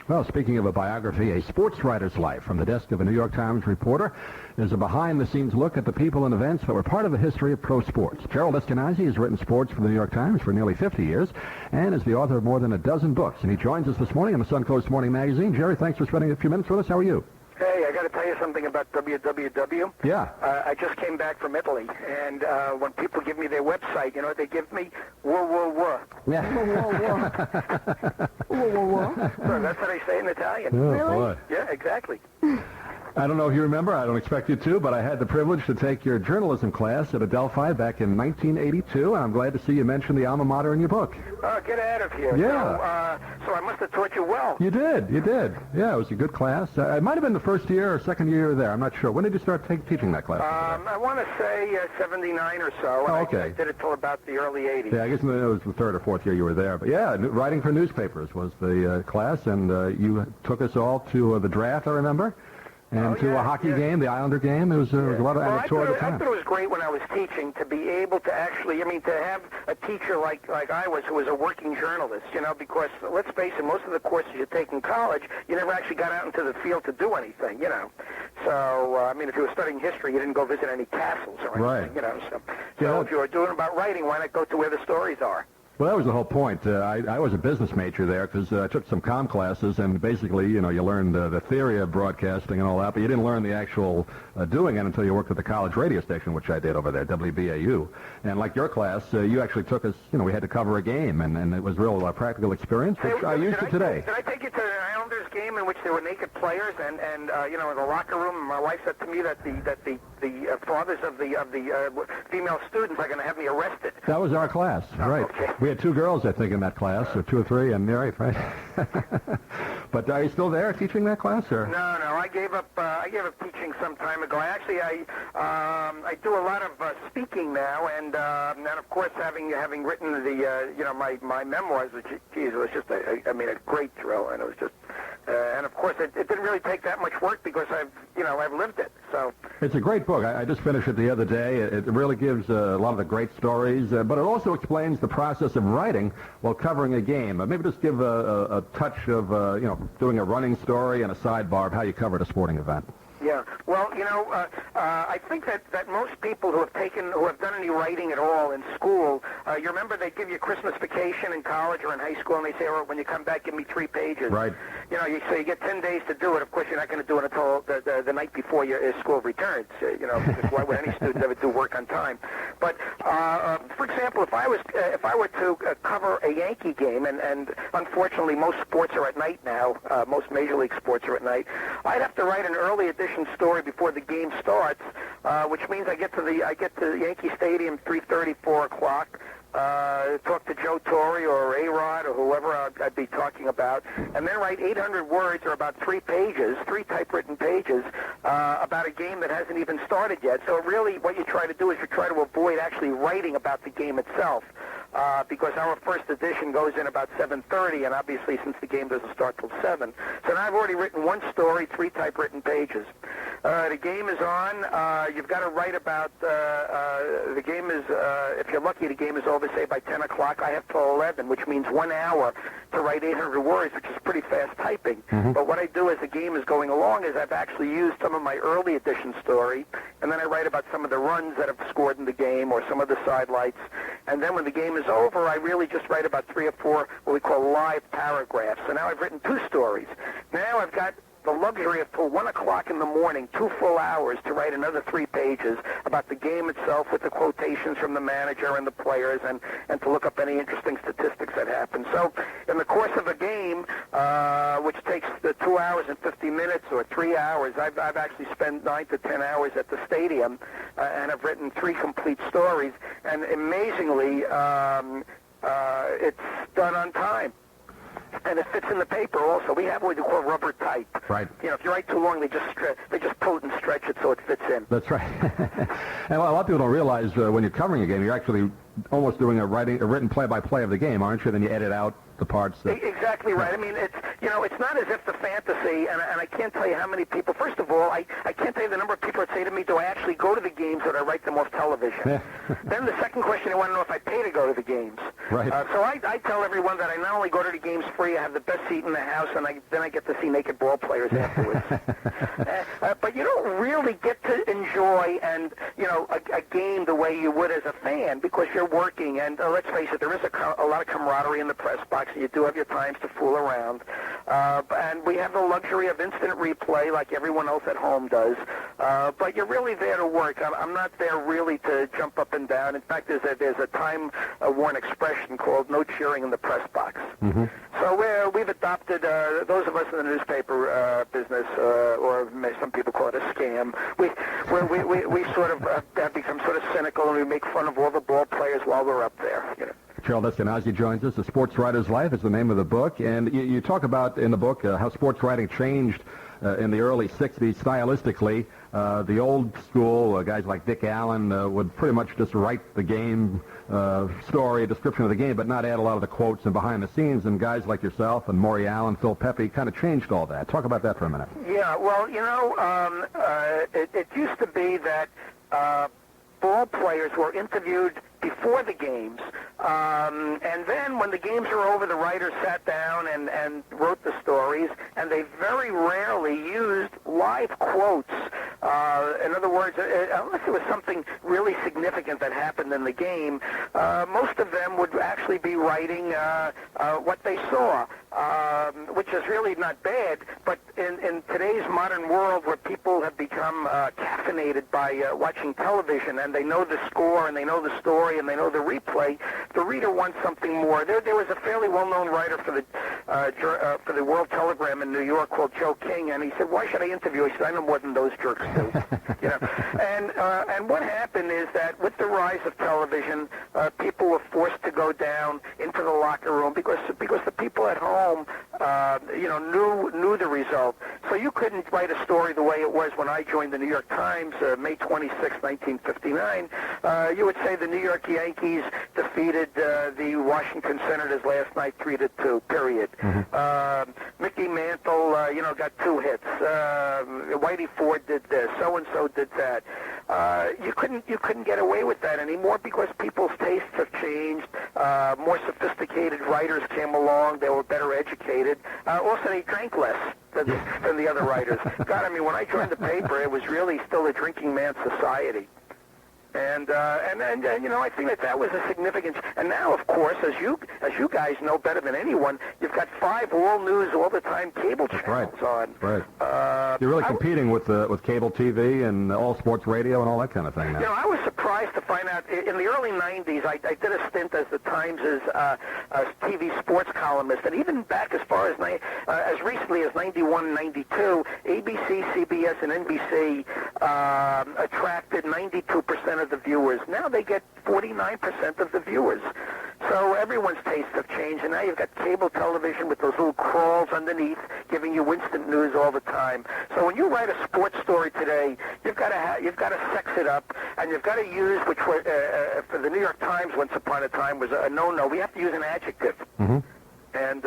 Well, speaking of a biography, a sports writer's life from the desk of a New York Times reporter is a behind-the-scenes look at the people and events that were part of the history of pro sports. Gerald Eskenazi has written sports for the New York Times for nearly 50 years and is the author of more than a dozen books. And he joins us this morning on the Suncoast Morning Magazine. Jerry, thanks for spending a few minutes with us. How are you? Hey, I got to tell you something about WWW. Yeah. I just came back from Italy, and when people give me their website, you know what they give me? Whoa. Yeah. Whoa. So that's what I say in Italian. Oh, Really? boy. Yeah, exactly. I don't know if you remember. I don't expect you to, but I had the privilege to take your journalism class at Adelphi back in 1982, and I'm glad to see you mention the alma mater in your book. Get out of here. Yeah. So I must have taught you well. You did. Yeah, it was a good class. It might have been the first year or second year you were there. I'm not sure. When did you start teaching that class? I want to say 79 or so. Oh, okay. I did it till about the early 80s. Yeah, I guess it was the third or fourth year you were there. But yeah, writing for newspapers was the class, and you took us all to the draft, I remember, and to a hockey game, the Islander game. It was a lot of amateur at the time. I thought it was great when I was teaching to be able to actually, to have a teacher like I was, who was a working journalist, because let's face it, most of the courses you take in college, you never actually got out into the field to do anything, So, if you were studying history, you didn't go visit any castles or anything, So if you were doing about writing, why not go to where the stories are? Well, that was the whole point. I was a business major there because I took some comm classes, and basically, you learned the theory of broadcasting and all that, but you didn't learn the actual doing it until you worked at the college radio station, which I did over there, WBAU. And like your class, you actually took us, we had to cover a game, and it was real practical experience, which I use to today. Did I take you to an Islanders game in which there were naked players, and in the locker room, my wife said to me that the fathers of the female students are going to have me arrested? That was our class, right. Okay. We had 2 girls, I think, in that class, or 2 or 3, and right. But are you still there teaching that class, or? No, I gave up teaching some time ago. I do a lot of speaking now, and of course, having written my memoirs, which, geez, it was just a great thrill, and it was just. And of course, it didn't really take that much work because I've lived it. So it's a great book. I just finished it the other day. It really gives a lot of the great stories, but it also explains the process of writing while covering a game. Maybe just give a touch of doing a running story and a sidebar of how you covered a sporting event. Yeah. Well, I think that most people who have done any writing at all in school, you remember they give you Christmas vacation in college or in high school, and they say, when you come back, give me 3 pages. Right. So you get 10 days to do it. Of course, you're not going to do it until the night before your school returns. Because why would any student ever do work on time? But for example, if I were to cover a Yankee game, and unfortunately most sports are at night now, most Major League sports are at night, I'd have to write an early edition story before the game starts, which means I get to Yankee Stadium 3:30, 4 o'clock. Talk to Joe Torre or A-Rod or whoever I'd be talking about, and then write 800 words or about 3 pages, 3 typewritten pages, about a game that hasn't even started yet. So really what you try to do is you try to avoid actually writing about the game itself. Because our first edition goes in about 7:30, and obviously since the game doesn't start till 7. So now I've already written 1 story, 3 typewritten pages. The game is on. You've got to write about, the game is, if you're lucky, the game is over, say, by 10 o'clock. I have till 11, which means 1 hour to write 800 words, which is pretty fast typing. Mm-hmm. But what I do as the game is going along is I've actually used some of my early edition story, and then I write about some of the runs that have scored in the game or some of the sidelights. And then when the game is over, I really just write about 3 or 4 what we call live paragraphs. So now I've written 2 stories. Now I've got the luxury of till 1 o'clock in the morning, 2 full hours to write another 3 pages about the game itself with the quotations from the manager and the players and to look up any interesting statistics that happen. So in the course of a game, which takes 2 hours and 50 minutes or 3 hours, I've actually spent 9 to 10 hours at the stadium, and I've written 3 complete stories. And amazingly, it's done on time. And it fits in the paper also. We have what we call rubber type. Right. If you write too long, they just pull it and stretch it so it fits in. That's right. And a lot of people don't realize when you're covering a game, you're actually almost doing a written play-by-play of the game, aren't you? Then you edit out the parts that... Exactly right. it's not as if the fantasy, and I can't tell you how many people, first of all, I can't tell you the number of people that say to me, do I actually go to the games or do I write them off television? Then the second question, they want to know if I pay to go to the games. Right. So I tell everyone that I not only go to the games free, I have the best seat in the house, and then I get to see naked ball players afterwards. But you don't really get to enjoy a game the way you would as a fan because you're working, and let's face it, there is a lot of camaraderie in the press box, and you do have your times to fool around. And we have the luxury of instant replay like everyone else at home does. But you're really there to work. I'm not there really to jump up and down. In fact, there's a time-worn expression called no cheering in the press box. Mm-hmm. So we've adopted, those of us in the newspaper business, or some people call it a scam, we sort of have become sort of cynical, and we make fun of all the ball players while we're up there. Gerald Eskenazi joins us. A Sports Writer's Life is the name of the book, and you talk about in the book how sports writing changed in the early 60s stylistically. The old school guys like Dick Allen would pretty much just write the game story, description of the game, but not add a lot of the quotes and behind the scenes. And guys like yourself and Maury Allen, Phil Pepe kind of changed all that. Talk about that for a minute. Yeah, well, it used to be that ball players were interviewed before the games, and then when the games were over, the writers sat down and wrote the stories, and they very rarely used live quotes. In other words, unless it was something really significant that happened in the game, most of them would actually be writing what they saw, which is really not bad, but in today's modern world where people have become caffeinated by watching television, and they know the score, and they know the story, and they know the replay, the reader wants something more. There was a fairly well-known writer for the World Telegram in New York called Joe King, and he said, "Why should I interview?" He said, "I know more than those jerks do." And what happened is that with the rise of television, people were forced to go down into the locker room because the people at home, knew the result. So you couldn't write a story the way it was when I joined the New York Times, May 26, 1959. You would say the New York Yankees defeated the Washington Senators last night 3-2. Period. Mm-hmm. Mickey Mantle, got 2 hits. Whitey Ford did this. So and so did that. You couldn't get away with that anymore because people's tastes have changed. More sophisticated writers came along. They were better educated. Also, they drank less than the other writers. God, I mean, when I joined the paper, it was really still a drinking man's society. And I think that was a significant. And now, of course, as you guys know better than anyone, you've got 5 all news all the time cable channels on. Right. You're really competing with cable TV and all sports radio and all that kind of thing now. I was surprised to find out in the early '90s. I did a stint as the Times' TV sports columnist, and even back as far as recently as '91, '92, ABC, CBS, and NBC attracted 92% of the viewers. Now they get 49% of the viewers. So everyone's tastes have changed, and now you've got cable television with those little crawls underneath giving you instant news all the time. So when you write a sports story today, you've got to sex it up, and you've got to use, which for the New York Times once upon a time was a no-no. We have to use an adjective. Mm-hmm. And,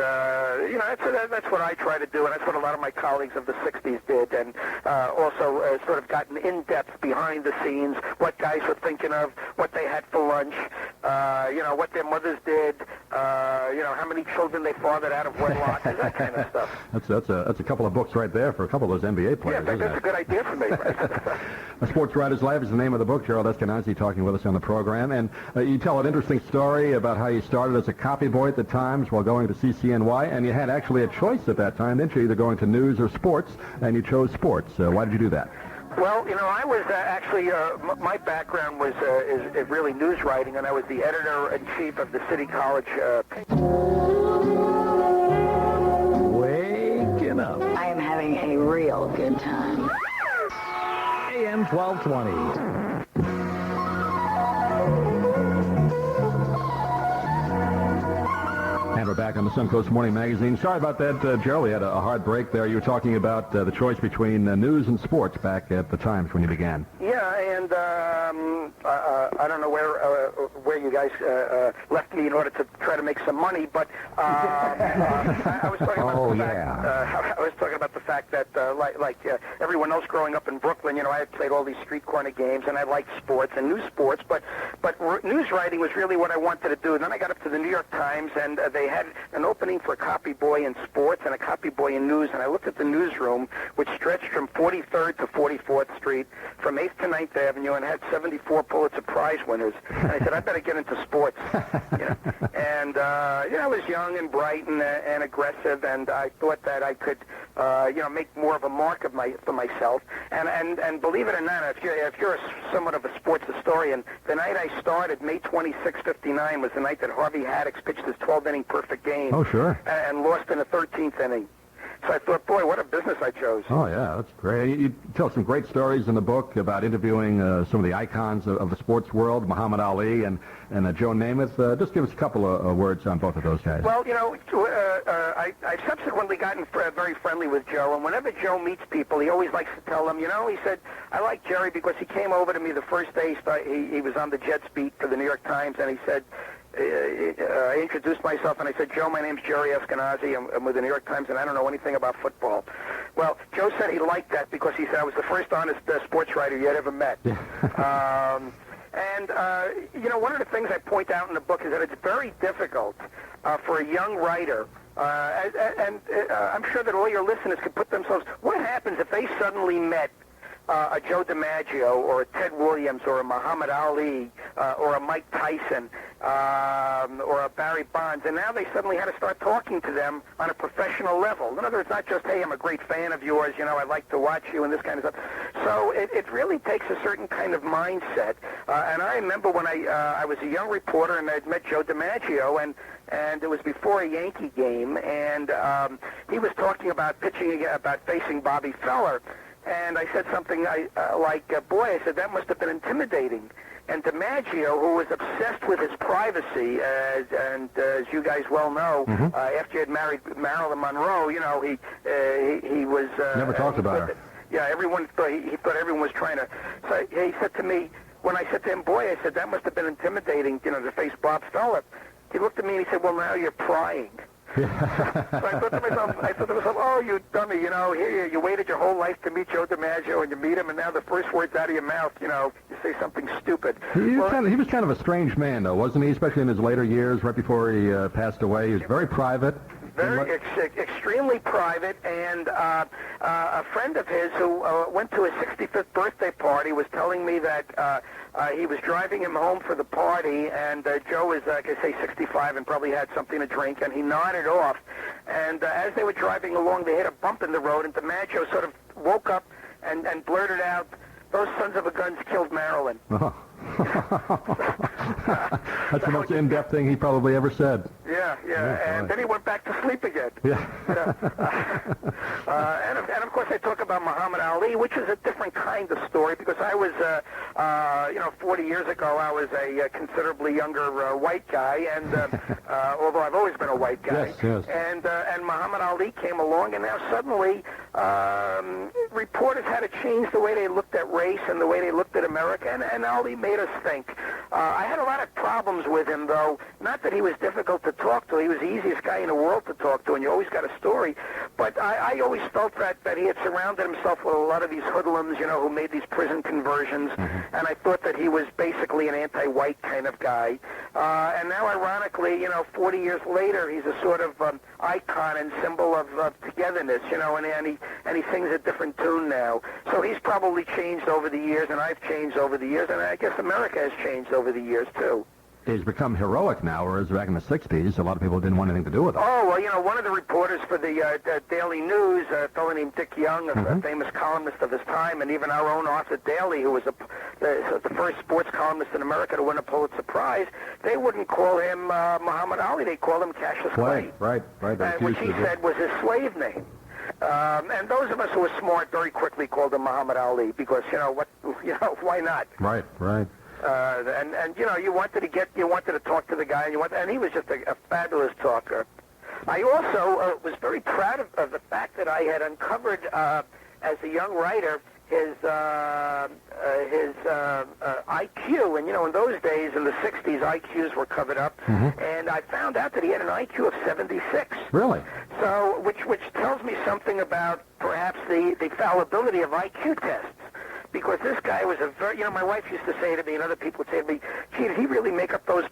that's what I try to do, and that's what a lot of my colleagues of the 60s did, and also sort of gotten in-depth behind the scenes, what guys were thinking of, what they had for lunch, what their mothers did, how many children they fathered out of wedlock, and that kind of stuff. That's a couple of books right there for a couple of those NBA players, yeah, that's a good idea for me. A Sports Writer's Life is the name of the book. Gerald Eskenazi talking with us on the program, and you tell an interesting story about how you started as a copy boy at the Times while going to CCNY, and you had actually a choice at that time, didn't you, either going to news or sports, and you chose sports. Why did you do that? Well, I was actually, my background was is really news writing, and I was the editor-in-chief of the City College paper. Waking up. I am having a real good time. AM 1220. And we're back back on the Suncoast Morning Magazine. Sorry about that, Joe. We had a hard break there. You were talking about the choice between news and sports back at the Times when you began. Yeah, and I don't know where you guys left me in order to try to make some money, but I was talking about I was talking about the fact that like everyone else growing up in Brooklyn, you know, I had played all these street corner games, and I liked sports and news sports, but news writing was really what I wanted to do. And then I got up to the New York Times, and they had an opening for a copy boy in sports and a copy boy in news, and I looked at the newsroom, which stretched from 43rd to 44th Street, from 8th to 9th Avenue, and had 74 Pulitzer Prize winners. And I said, I better get into sports. You know? And I was young and bright and aggressive, and I thought that I could make more of a mark for myself. And believe it or not, if you're somewhat of a sports historian, the night I started, May 26, 59, was the night that Harvey Haddix pitched his 12-inning perfect game. Oh, sure. And lost in the 13th inning. So I thought, boy, what a business I chose. Oh, yeah, that's great. You tell some great stories in the book about interviewing some of the icons of the sports world, Muhammad Ali and Joe Namath. Just give us a couple of words on both of those guys. Well, I've subsequently gotten very friendly with Joe, and whenever Joe meets people, he always likes to tell them, he said, I like Jerry because he came over to me the first day he was on the Jets beat for the New York Times, and he said, I introduced myself, and I said, Joe, my name's Gerald Eskenazi. I'm with the New York Times, and I don't know anything about football. Well, Joe said he liked that because he said I was the first honest sports writer he had ever met. One of the things I point out in the book is that it's very difficult for a young writer, and I'm sure that all your listeners could put themselves, what happens if they suddenly met a Joe DiMaggio or a Ted Williams or a Muhammad Ali or a Mike Tyson or a Barry Bonds, and now they suddenly had to start talking to them on a professional level. In other words, not just, hey, I'm a great fan of yours, I like to watch you and this kind of stuff. So it really takes a certain kind of mindset. And I remember when I was a young reporter and I'd met Joe DiMaggio, and it was before a Yankee game, and he was talking about pitching, about facing Bobby Feller. And I said something boy, I said, that must have been intimidating. And DiMaggio, who was obsessed with his privacy, as you guys well know, after he had married Marilyn Monroe, he was... Never talked about her. Yeah, everyone thought, he thought everyone was trying to... So he said to me, when I said to him, boy, I said, that must have been intimidating, to face Bob Feller. He looked at me and he said, well, now you're prying. So I thought to myself, oh, you dummy, here you waited your whole life to meet Joe DiMaggio, and you meet him, and now the first words out of your mouth, you say something stupid. He was kind of a strange man, though, wasn't he? Especially in his later years, right before he passed away. He was very private. Extremely private, and a friend of his who went to his 65th birthday party was telling me that he was driving him home for the party, and Joe was, like I say, 65 and probably had something to drink, and he nodded off. And as they were driving along, they hit a bump in the road, and DiMaggio sort of woke up and blurted out, those sons of a guns killed Marilyn. Oh. That's the most in-depth thing he probably ever said. Yeah, and then he went back to sleep again. Yeah. And of course I talk about Muhammad Ali, which is a different kind of story, because I was, 40 years ago, I was a considerably younger white guy, and although I've always been a white guy. Yes. And Muhammad Ali came along, and now suddenly reporters had to change the way they looked at race and the way they looked at America, and Ali made us think. I had a lot of problems with him, though. Not that he was difficult to talk to. He was the easiest guy in the world to talk to, and you always got a story. But I always felt that he had surrounded himself with a lot of these hoodlums, who made these prison conversions, and I thought that he was basically an anti-white kind of guy. And now, ironically, 40 years later, he's a sort of icon and symbol of togetherness, and he sings a different tune now. So he's probably changed over the years, and I've changed over the years, and I guess America has changed over the years, too. He's become heroic now, whereas back in the 60s, a lot of people didn't want anything to do with him. Oh, well, one of the reporters for the Daily News, a fellow named Dick Young, a famous columnist of his time, and even our own Arthur Daly, who was the first sports columnist in America to win a Pulitzer Prize, they wouldn't call him Muhammad Ali. They called him Cassius Clay. Right. Which he said was his slave name. And those of us who were smart very quickly called him Muhammad Ali because, why not? Right. And you wanted to talk to the guy, and he was just a fabulous talker. I also was very proud of the fact that I had uncovered as a young writer his IQ, and you know, in those days, in the 60s, IQs were covered up, and I found out that he had an IQ of 76. Really? So, which tells me something about perhaps the fallibility of IQ tests. Because this guy was a very, you know, my wife used to say to me, and other people would say to me, gee, did he really make up those?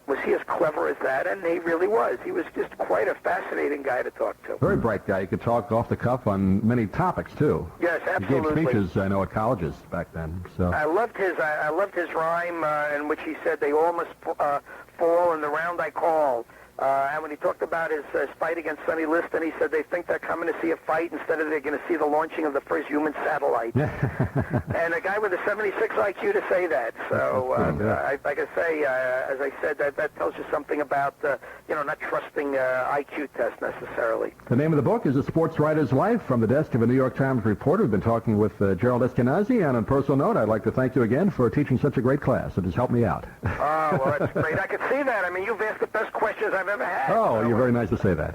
Was he as clever as that? And he really was. He was just quite a fascinating guy to talk to. Very bright guy. You could talk off the cuff on many topics, too. Yes, absolutely. He gave speeches, I know, at colleges back then. So I loved his rhyme in which he said, they all must fall in the round I call. And when he talked about his fight against Sonny Liston, he said they think they're coming to see a fight instead of they're going to see the launching of the first human satellite. And a guy with a 76 IQ to say that. So, like I say, as I said, that tells you something about, you know, not trusting IQ tests necessarily. The name of the book is A Sports Writer's Life, from the desk of a New York Times reporter. We've been talking with Gerald Eskenazi, and on a personal note, I'd like to thank you again for teaching such a great class. It has helped me out. Oh, well, that's great. I could see that. I mean, you've asked the best questions I've ever had. Oh, you're very nice to say that.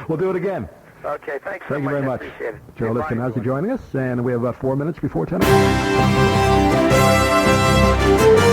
We'll do it again. Okay, thanks so Thank you much. very much. I appreciate it. Gerald Eskenazi joining us, and we have about 4 minutes before 10 o'clock.